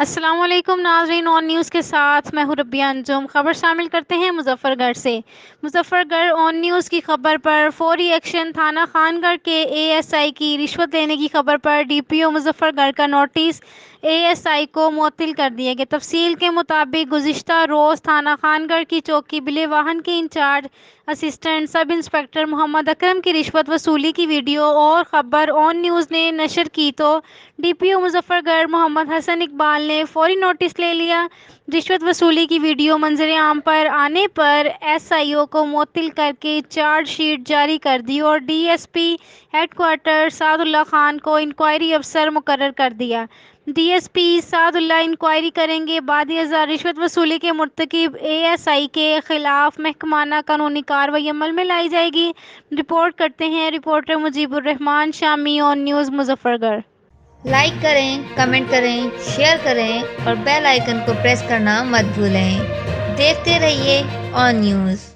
السلام علیکم ناظرین، آن نیوز کے ساتھ میں ہوں ربیہ انجم۔ خبر شامل کرتے ہیں مظفر گڑھ سے۔ مظفر گڑھ آن نیوز کی خبر پر فوری ایکشن، تھانہ خان گڑھ کے اے ایس آئی کی رشوت لینے کی خبر پر ڈی پی او مظفر گڑھ کا نوٹس اے ایس آئی کو معطل کر دیا گیا۔ تفصیل کے مطابق گزشتہ روز تھانہ خان گڑھ کی چوکی بلے واہن کے انچارج اسسٹنٹ سب انسپکٹر محمد اکرم کی رشوت وصولی کی ویڈیو اور خبر آن نیوز نے نشر کی تو ڈی پی او مظفر گڑھ محمد حسن اقبال نے فوری نوٹس لے لیا۔ رشوت وصولی کی ویڈیو منظر عام پر آنے پر ایس آئی او کو معطل کر کے چارج شیٹ جاری کر دی اور D S P headquarter Saad Ullah Khan کو انکوائری افسر مقرر کر دیا۔ D S P Saad Ullah inquiry کریں گے۔ بعد ازاں رشوت وصولی کے مرتکب اے ایس آئی کے خلاف محکمانہ قانونی کارروائی عمل میں لائی جائے گی۔ رپورٹ کرتے ہیں رپورٹر مجیب الرحمان شامی، آن نیوز مظفر گڑھ۔ لائک کریں، کمنٹ کریں، شیئر کریں اور بیل آئیکن کو پریس کرنا مت بھولیں۔ دیکھتے رہیے آن نیوز۔